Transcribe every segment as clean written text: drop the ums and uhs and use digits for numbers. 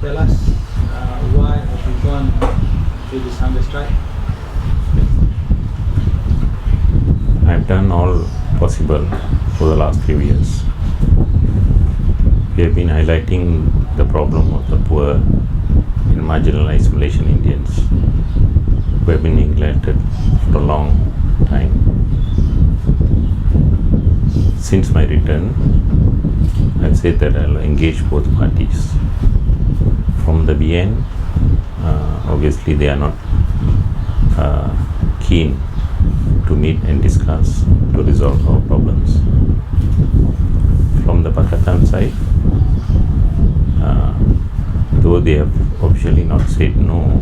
tell us why have you gone to this hunger strike? I've done all possible for the last few years. We have been highlighting the problem of the poor and marginalized Malaysian Indians who have been neglected for a long time. Since my return, I've said that I'll engage both parties. From the BN, obviously they are not keen to meet and discuss to resolve our problems. From the Pakatan side, though they have officially not said no,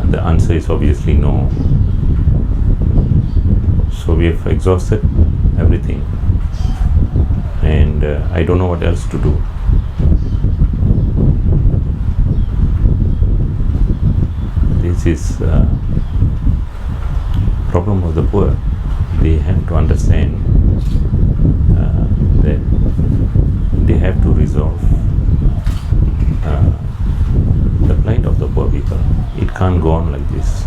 the answer is obviously no. So we have exhausted everything, and I don't know what else to do. This is problem of the poor. They have to understand that they have to resolve the plight of the poor people. It can't go on like this.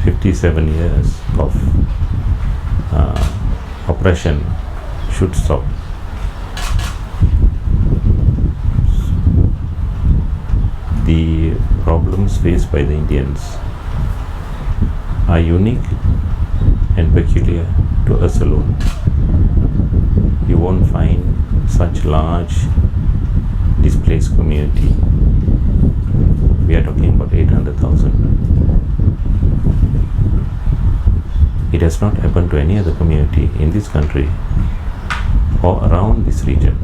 57 years of oppression should stop. The problems faced by the Indians are unique and peculiar to us alone. You won't find such large displaced community. We are talking about 800,000. It has not happened to any other community in this country or around this region.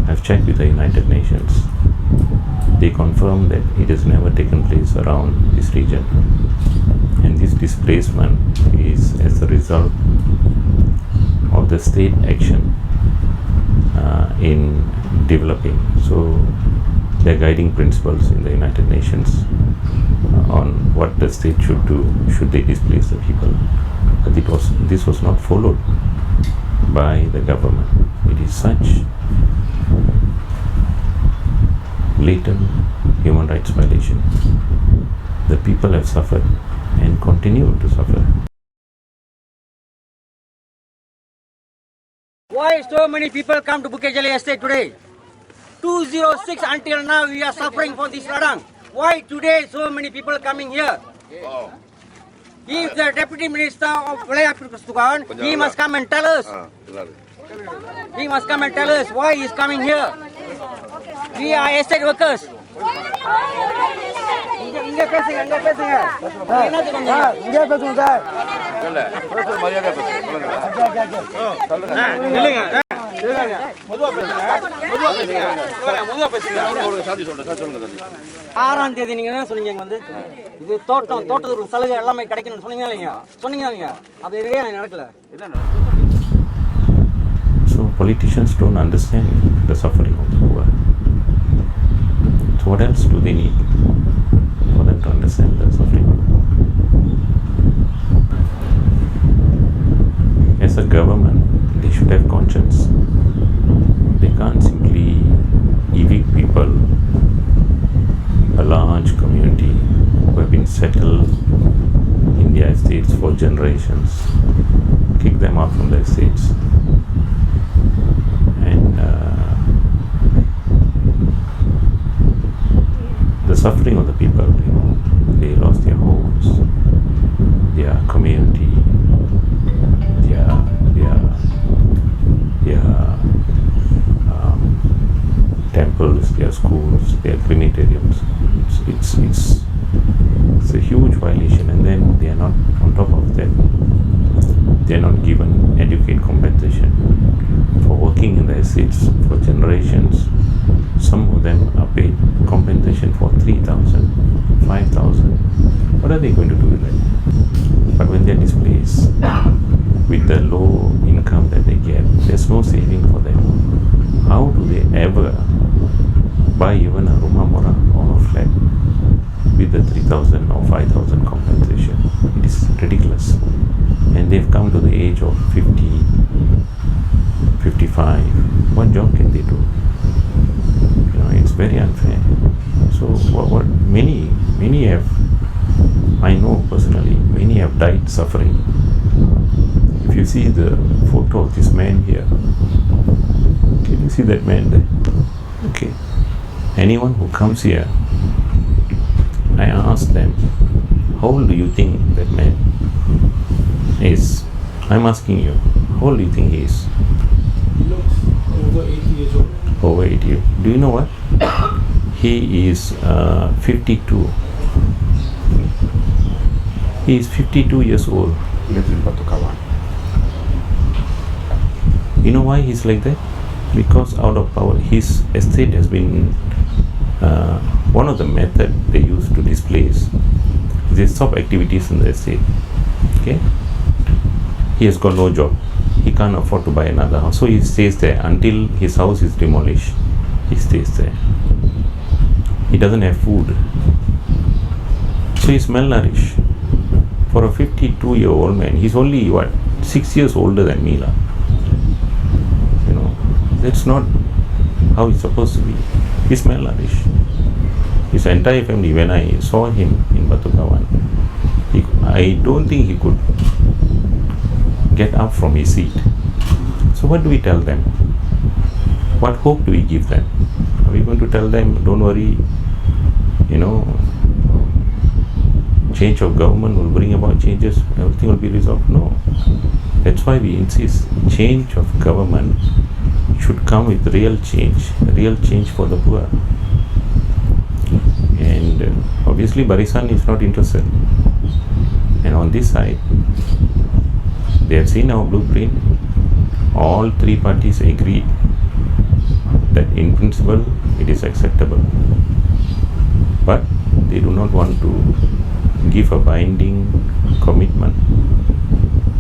I've checked with the United Nations. They confirm that it has never taken place around this region. And this displacement is as a result of the state action in developing. So there are guiding principles in the United Nations on what the state should do should they displace the people. But this was not followed by the government. It is such blatant human rights violation. The people have suffered and continue to suffer. Why so many people come to Bukit Jalil Estate today? 206 until now we are suffering for this ladang. Why today so many people coming here? If the Deputy Minister of Wilayah Pertukahan, he must come and tell us. He must come and tell us why he is coming here. We are estate workers. இங்க பேசுங்க என்ன சொல்லுங்க இங்க பேசுங்க sir சொல்லுங்க மரியாதை சொல்லுங்க மெதுவா பேசுங்க சொல்லுங்க 6ஆம் தேதி நீங்க என்ன சொன்னீங்க வந்து இது தோட்டத்துக்கு சலுகை எல்லாமே கிடைக்கணும்னு சொன்னீங்க இல்லையா அது எதுவே நடக்கல. So politicians don't understand the suffering of the poor. So what else do they need for them to understand the suffering? As a government, they should have conscience. They can't simply evict people, a large community who have been settled in their estates for generations, kick them out from their estates. And the suffering of the people, they lost their homes, their community, their temples, their schools, their crematoriums. It's a huge violation, and then they are not, on top of that, they are not given adequate compensation for working in the estates for generations. Some of them are paid compensation for 3,000, 5,000. What are they going to do with that? But when they are displaced, with the low income that they get, there's no saving for them. How do they ever buy even a rumah murah or a flat with the 3,000 or 5,000 compensation? It is ridiculous. And they've come to the age of 50, 55. What job can they do? it's very unfair. So what many have, I know personally, many have died suffering. If you see the photo of this man here, can you see that man there? Okay. Anyone who comes here, I ask them, how old do you think that man is? I'm asking you, how old do you think he is? He looks over 80 years old. Over 80. Do you know what? He is 52. He is 52 years old. He lives in Pakatan. You know why he's like that? Because out of power, his estate has been one of the method they use to displace. They stop activities in the estate. Okay? He has got no job. He can't afford to buy another house. So he stays there until his house is demolished. He stays there. He doesn't have food. So he's malnourished. For a 52-year-old man, he's only 6 years older than me. You know, that's not how he's supposed to be. He's malnourished. His entire family, when I saw him in Batukawan, I don't think he could get up from his seat. So what do we tell them? What hope do we give them? Are we going to tell them, don't worry, change of government will bring about changes, everything will be resolved? No. That's why we insist change of government should come with real change for the poor. And obviously Barisan is not interested. And on this side, they have seen our blueprint. All three parties agreed that in principle it is acceptable. But they do not want to give a binding commitment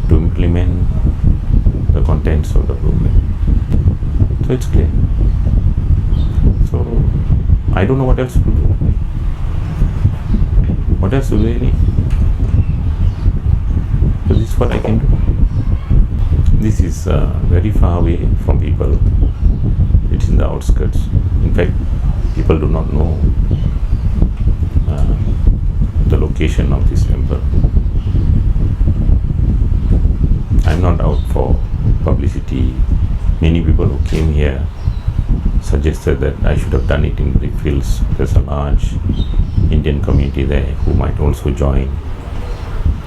to implement the contents of the blueprint. So it's clear. So I don't know what else to do. What else do they need? So this is what I can do. This is very far away from people. It's in the outskirts. In fact, people do not know the location of this temple. I'm not out for publicity. Many people who came here suggested that I should have done it in Brickfields. There's a large Indian community there who might also join,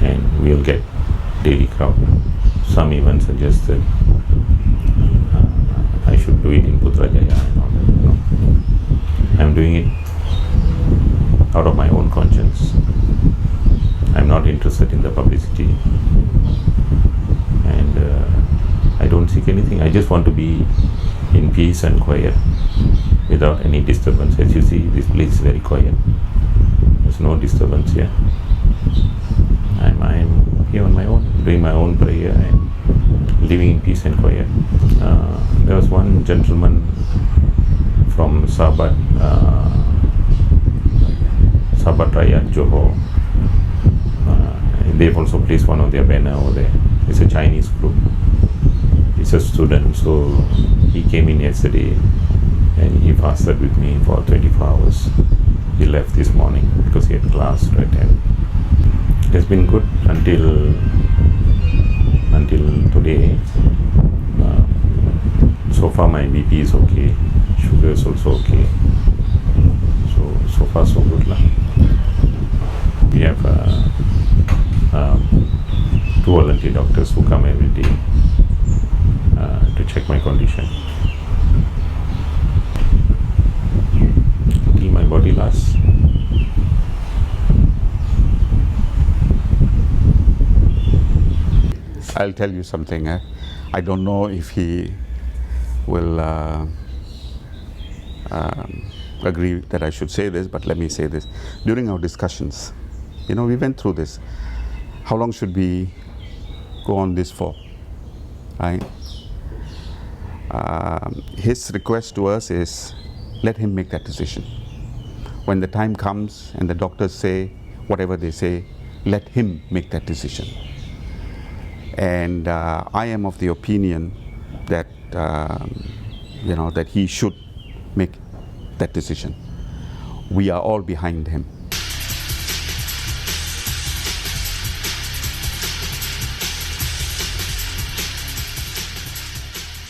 and we'll get daily crowd. Some even suggested I should do it in Putrajaya and all that. No. I'm doing it out of my own conscience. I'm not interested in the publicity, and I don't seek anything. I just want to be in peace and quiet without any disturbance. As you see, this place is very quiet. There's no disturbance here. I'm here on my own, doing my own prayer and living in peace and quiet. There was one gentleman from Sabat Raya, Johor. They've also placed one of their banner over there. It's a Chinese group. He's a student, so he came in yesterday and he fasted with me for 24 hours. He left this morning because he had class to attend. It has been good until today. So far my BP is okay, sugar is also okay. So far so good lah. We have 2 volunteer doctors who come every day to check my condition. Till my body lasts. I'll tell you something. I don't know if he will agree that I should say this, but let me say this. During our discussions, we went through this. How long should we go on this for? Right? His request to us is, let him make that decision. When the time comes and the doctors say whatever they say, let him make that decision. And I am of the opinion that that he should make that decision. We are all behind him.